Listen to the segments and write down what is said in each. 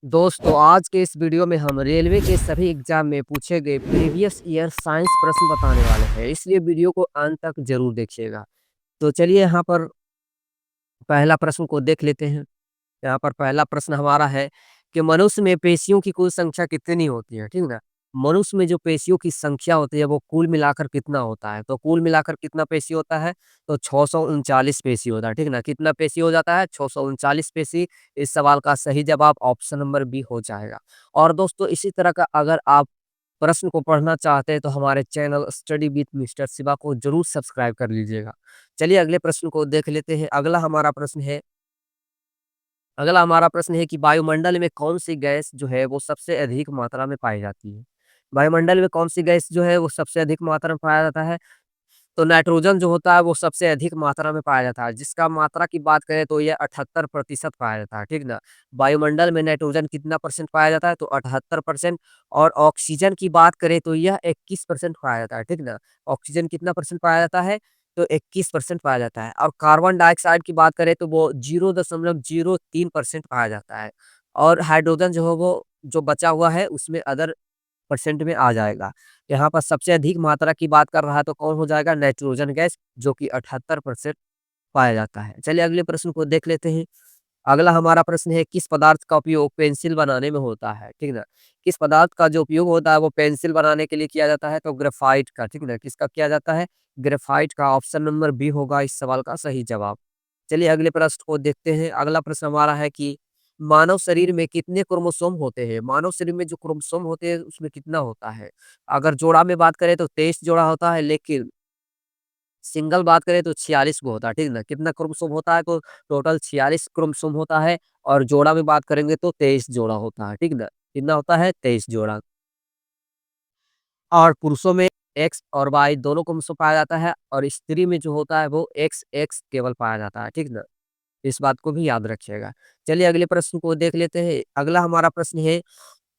दोस्तों आज के इस वीडियो में हम रेलवे के सभी एग्जाम में पूछे गए प्रीवियस ईयर साइंस प्रश्न बताने वाले हैं, इसलिए वीडियो को अंत तक जरूर देखिएगा। तो चलिए यहाँ पर पहला प्रश्न को देख लेते हैं। यहाँ पर पहला प्रश्न हमारा है कि मनुष्य में पेशियों की कुल संख्या कितनी होती है, ठीक ना। मनुष्य में जो पेशियों की संख्या होती है वो कुल मिलाकर कितना होता है, तो कुल मिलाकर कितना पेशी होता है, तो 639 पेशी होता है, ठीक ना। कितना पेशी हो जाता है, 639 पेशी। इस सवाल का सही जवाब ऑप्शन नंबर बी हो जाएगा। और दोस्तों इसी तरह का अगर आप प्रश्न को पढ़ना चाहते हैं तो हमारे channel study with mister Shiva को जरूर सब्सक्राइब कर लीजिएगा। चलिए अगले प्रश्न को देख लेते हैं। अगला हमारा प्रश्न है कि वायुमंडल में कौन-सी गैस जो है वो सबसे अधिक मात्रा में पाई जाती है? वायुमंडल में कौन-सी गैस जो है वो सबसे अधिक मात्रा में पाया जाता है? तो नाइट्रोजन जो होता है वो सबसे अधिक मात्रा में पाया जाता है, जिसका मात्रा की बात करें तो ये 78% पाया जाता है, ठीक ना? वायुमंडल में नाइट्रोजन कितना परसेंट पाया जाता है? तो 78%। और ऑक्सीजन की बात करें तो यह 21% पाया जाता है, ठीक ना? ऑक्सीजन कितना परसेंट पाया जाता है? तो 21% पाया जाता है। और कार्बन डाइऑक्साइड की बात करें तो वो 0.03% पाया जाता है। और हाइड्रोजन जो है वो जो बचा हुआ है उसमें अदर परसेंट में आ जाएगा। यहाँ पर सबसे अधिक मात्रा की बात कर रहा है तो कौन हो जाएगा? नाइट्रोजन गैस, जो कि 78% पाया जाता है। चलिए अगले प्रश्न को देख लेते हैं। अगला हमारा प्रश्न है किस पदार्थ का उपयोग पेंसिल बनाने में होता है, ठीक ना? किस पदार्थ का जो उपयोग होता है वो पेंसिल बनाने के लिए किया जाता है, तो ग्रेफाइट का, ठीक ना? किसका किया जाता है? ग्रेफाइट का। ऑप्शन नंबर बी होगा इस सवाल का सही जवाब। चलिए अगले प्रश्न को देखते हैं। अगला प्रश्न हमारा है कि मानव शरीर में कितने क्रोमोसोम होते हैं? मानव शरीर में जो क्रोमोसोम होते हैं उसमें कितना होता है? अगर जोड़ा में बात करें तो 23 जोड़ा होता है, लेकिन सिंगल बात करें तो 46 गो होता है, ठीक ना? कितना क्रोमोसोम होता है? तो टोटल 46 क्रोमोसोम होता है। और जोड़ा में बात करेंगे तो 23 जोड़ा होता है, ठीक ना? कितना होता है? 23 जोड़ा। और पुरुषों में एक्स और वाई दोनों क्रोमोसोम पाया जाता है, और स्त्री में जो होता है वो एक्स एक्स केवल पाया जाता है, ठीक ना? इस बात को भी याद रखिएगा। चलिए अगले प्रश्न को देख लेते हैं। अगला हमारा प्रश्न है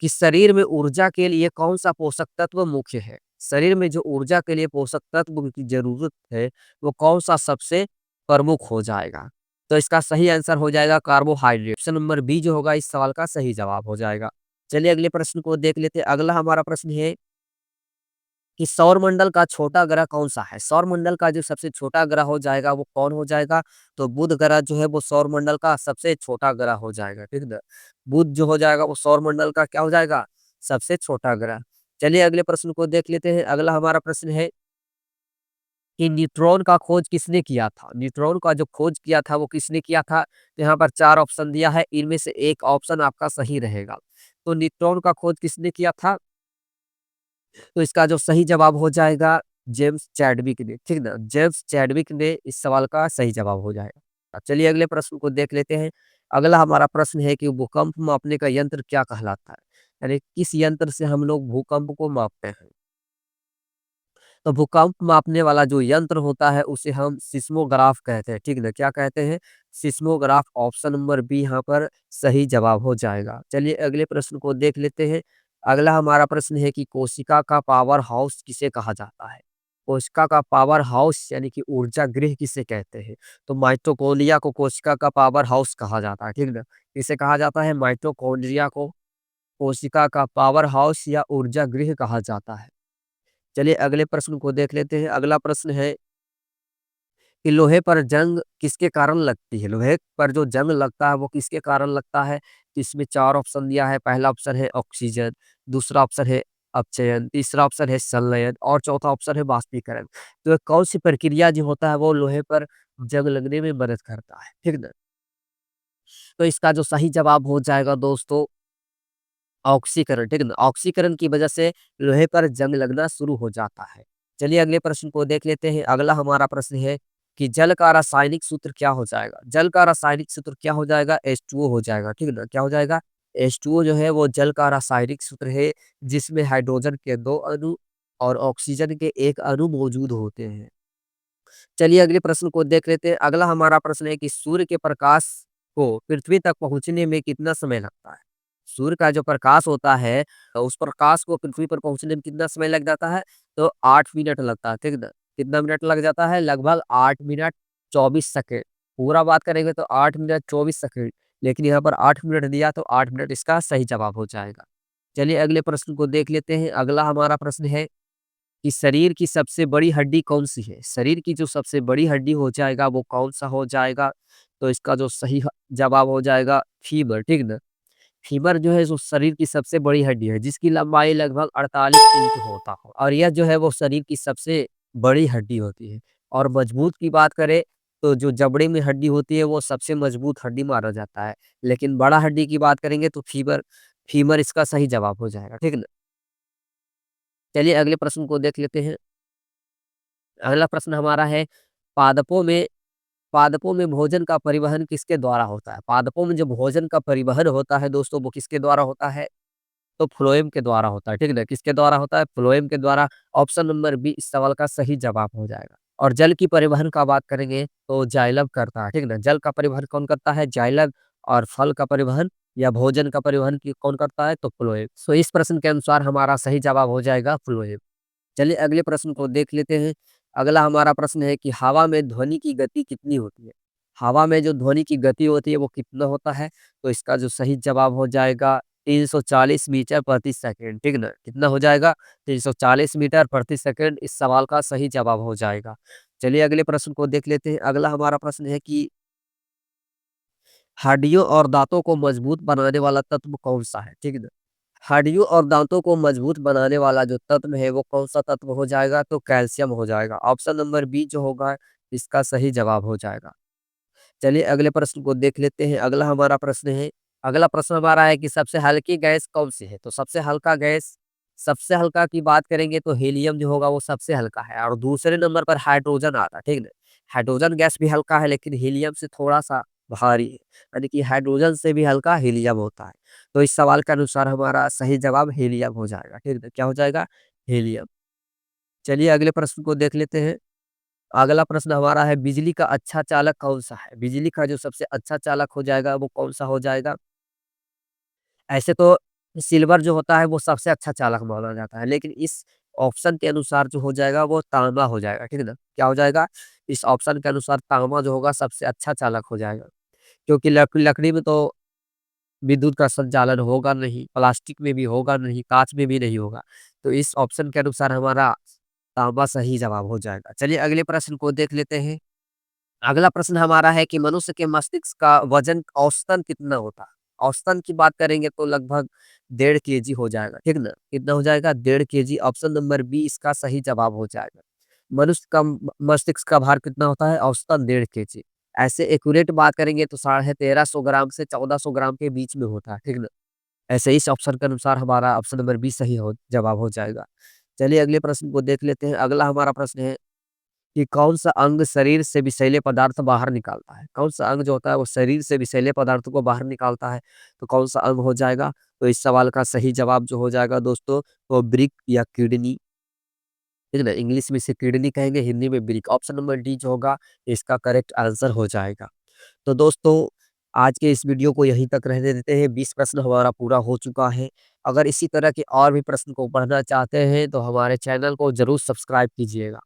कि शरीर में ऊर्जा के लिए कौन-सा पोषक तत्व मुख्य है? शरीर में जो ऊर्जा के लिए पोषक तत्व की ज़रूरत है, वो कौन-सा सबसे प्रमुख हो जाएगा? तो इसका सही आंसर हो जाएगा कार्बोहाइड्रेट। ऑप्शन नंबर बी जो होगा इस सवाल का सही जवाब हो जाएगा। चलिए अगले प्रश्न को देख लेते हैं। अगला हमारा प्रश्न है कि सौरमंडल का छोटा ग्रह कौन-सा है? सौरमंडल का जो सबसे छोटा ग्रह हो जाएगा वो कौन हो जाएगा? तो बुध ग्रह जो है वो सौरमंडल का सबसे छोटा ग्रह हो जाएगा, ठीक ना? बुध जो हो जाएगा वो सौरमंडल का क्या हो जाएगा? सबसे छोटा ग्रह। चलिए अगले प्रश्न को देख लेते हैं। अगला हमारा प्रश्न है कि न्यूट्रॉन का खोज किसने किया था? न्यूट्रॉन का जो खोज किया था वो किसने किया था? तो यहाँ पर 4 ऑप्शन दिया है, इनमें से एक ऑप्शन आपका सही रहेगा। तो न्यूट्रॉन का खोज किसने किया था? तो इसका जो सही जवाब हो जाएगा जेम्स चैडविक ने, ठीक ना? जेम्स चैडविक ने इस सवाल का सही जवाब हो जाएगा। चलिए अगले प्रश्न को देख लेते हैं। अगला हमारा प्रश्न है कि भूकंप मापने का यंत्र क्या कहलाता है? यानी किस यंत्र से हम लोग भूकंप को मापते हैं? तो भूकंप मापने वाला जो यंत्र होता है उसे हम सिस्मोग्राफ कहते हैं, ठीक ना? क्या कहते हैं? सिस्मोग्राफ। ऑप्शन नंबर बी यहाँ पर सही जवाब हो जाएगा। चलिए अगले प्रश्न को देख लेते हैं। अगला हमारा प्रश्न है कि कोशिका का पावर हाउस किसे कहा जाता है? कोशिका का पावर हाउस यानी कि ऊर्जा गृह किसे कहते हैं? तो माइटोकॉन्ड्रिया को कोशिका का पावर हाउस कहा जाता है, ठीक ना? इसे कहा जाता है माइटोकॉन्ड्रिया को कोशिका का पावर हाउस या ऊर्जा गृह कहा जाता है। चलिए अगले प्रश्न को देख लेते हैं। अगला प्रश्न है कि लोहे पर जंग किसके कारण लगती है? लोहे पर जो जंग लगता है वो किसके कारण लगता है? तो इसमें 4 ऑप्शन दिया है। पहला ऑप्शन है ऑक्सीजन, दूसरा ऑप्शन है अपचयन, तीसरा ऑप्शन है संलयन और चौथा ऑप्शन है वाष्पीकरण। तो ये कौन-सी प्रक्रिया जो होता है वो लोहे पर जंग लगने में मदद करता है, ठीक ना? तो इसका जो सही जवाब हो जाएगा दोस्तों ऑक्सीकरण, ठीक है ना? ऑक्सीकरण की वजह से लोहे पर जंग लगना शुरू हो जाता है। चलिए अगले प्रश्न को देख लेते हैं। अगला हमारा प्रश्न है कि जल का रासायनिक सूत्र क्या हो जाएगा? जल का रासायनिक सूत्र क्या हो जाएगा? H2O हो जाएगा, ठीक है ना? क्या हो जाएगा? H2O जो है वो जल का रासायनिक सूत्र है, जिसमें हाइड्रोजन के 2 अणु और ऑक्सीजन के 1 अणु मौजूद होते हैं। चलिए अगले प्रश्न को देख लेते हैं। अगला हमारा प्रश्न है कि सूर्य के प्रकाश को पृथ्वी तक पहुँचने में कितना समय लगता है? सूर्य का जो प्रकाश होता है, उस प्रकाश को पृथ्वी पर पहुँचने में कितना समय लग जाता है? तो 8 मिनट लगता है, ठीक ना? कितना मिनट लग जाता है? लगभग 8 मिनट 24 सेकंड। पूरा बात करेंगे तो 8 मिनट 24 सेकंड। लेकिन यहाँ पर 8 मिनट दिया तो 8 मिनट इसका सही जवाब हो जाएगा। चलिए अगले प्रश्न को देख लेते हैं। अगला हमारा प्रश्न है कि शरीर की सबसे बड़ी हड्डी कौन-सी है? शरीर की जो सबसे बड़ी हड्डी हो जाएगा वो कौन-सा हो जाएगा? तो इसका जो सही जवाब हो जाएगा फीमर, ठीक ना? फीमर जो है, जो शरीर की सबसे बड़ी हड्डी है, जिसकी लंबाई लगभग 48 इंच होता हो और यह जो है वो शरीर की सबसे बड़ी हड्डी होती है। और मजबूत की बात करें तो जो जबड़े में हड्डी होती है वो सबसे मजबूत हड्डी माना जाता है। लेकिन बड़ा हड्डी की बात करेंगे तो फीमर फीमर इसका सही जवाब हो जाएगा, ठीक ना? चलिए अगले प्रश्न को देख लेते हैं। अगला प्रश्न हमारा है, पादपों में पादपों में भोजन का परिवहन किसके द्वारा होता है? पादपों में जो भोजन का परिवहन होता है दोस्तों, वो किसके द्वारा होता है? तो फ्लोएम के द्वारा होता है, ठीक है ना? किसके द्वारा होता है? फ्लोएम के द्वारा। ऑप्शन नंबर बी इस सवाल का सही जवाब हो जाएगा। और जल की परिवहन का बात करेंगे तो जाइलम करता है, ठीक है ना? जल का परिवहन कौन करता है? जाइलम। और फल का परिवहन या भोजन का परिवहन कौन करता है? तो फ्लोएम। सो इस प्रश्न के अनुसार हमारा सही जवाब हो जाएगा फ्लोएम। चलिए अगले प्रश्न को देख लेते हैं। अगला हमारा प्रश्न है कि हवा में ध्वनि की गति कितनी होती है? हवा में जो ध्वनि की गति होती है वो कितना होता है? तो इसका जो सही जवाब हो जाएगा 340 मीटर प्रति सेकंड, ठीक ना? कितना हो जाएगा? 340 मीटर प्रति सेकंड इस सवाल का सही जवाब हो जाएगा। चलिए अगले प्रश्न को देख लेते हैं। अगला हमारा प्रश्न है कि हड्डियों और दाँतों को मजबूत बनाने वाला तत्व कौन-सा है? ठीक ना? हड्डियों और दाँतों को मजबूत बनाने वाला जो तत्व है वो कौन-सा तत्व हो जाएगा? तो कैल्शियम हो जाएगा। ऑप्शन नंबर बी जो होगा इसका सही जवाब हो जाएगा। चलिए अगले प्रश्न को देख लेते हैं। अगला प्रश्न हमारा है कि सबसे हल्की गैस कौन-सी है? तो सबसे हल्का की बात करेंगे तो हीलियम जो होगा वो सबसे हल्का है और दूसरे नंबर पर हाइड्रोजन आता है, ठीक ना? हाइड्रोजन गैस भी हल्का है लेकिन हीलियम से थोड़ा-सा भारी है। यानी कि हाइड्रोजन से भी हल्का हीलियम होता है। तो इस सवाल के अनुसार हमारा सही जवाब हीलियम हो जाएगा, ठीक है? क्या हो जाएगा? हीलियम। चलिए अगले प्रश्न को देख लेते हैं। अगला प्रश्न हमारा है, बिजली का अच्छा चालक कौन-सा है? बिजली का जो सबसे अच्छा चालक हो जाएगा वो कौन-सा हो जाएगा? ऐसे तो सिल्वर जो होता है वो सबसे अच्छा चालक माना जाता है, लेकिन इस ऑप्शन के अनुसार जो हो जाएगा वो तांबा हो जाएगा, ठीक है ना? क्या हो जाएगा? इस ऑप्शन के अनुसार तांबा जो होगा सबसे अच्छा चालक हो जाएगा। क्योंकि लकड़ी में तो विद्युत का संचालन होगा नहीं, प्लास्टिक में भी होगा नहीं, काँच में भी नहीं होगा। तो इस ऑप्शन के अनुसार हमारा तांबा सही जवाब हो जाएगा। चलिए अगले प्रश्न को देख लेते हैं। अगला प्रश्न हमारा है कि मनुष्य के मस्तिष्क का वजन औसतन कितना होता है? औसतन की बात करेंगे तो लगभग 1.5 केजी हो जाएगा, ठीक ना? कितना हो जाएगा? 1.5 केजी। ऑप्शन नंबर बी इसका सही जवाब हो जाएगा। मनुष्य का मस्तिष्क का भार कितना होता है? औसतन 1.5 केजी। ऐसे एक्यूरेट बात करेंगे तो 1350 ग्राम से 1400 ग्राम के बीच में होता है, ठीक ना? ऐसे इस ऑप्शन के अनुसार हमारा ऑप्शन नंबर बी सही हो जवाब हो जाएगा। चलिए अगले प्रश्न को देख लेते हैं। अगला हमारा प्रश्न है कि कौन-सा अंग शरीर से विषैले पदार्थ बाहर निकालता है? कौन-सा अंग जो होता है वो शरीर से विषैले पदार्थों को बाहर निकालता है? तो कौन-सा अंग हो जाएगा? तो इस सवाल का सही जवाब जो हो जाएगा दोस्तों वो ब्रिक या किडनी, ठीक है ना? इंग्लिश में इसे किडनी कहेंगे, हिंदी में ब्रिक। ऑप्शन नंबर डी जो होगा इसका करेक्ट आंसर हो जाएगा। तो दोस्तों आज के इस वीडियो को यहीं तक रहने देते हैं। 20 प्रश्न हमारा पूरा हो चुका है। अगर इसी तरह के और भी प्रश्न को पढ़ना चाहते हैं तो हमारे चैनल को ज़रूर सब्सक्राइब कीजिएगा।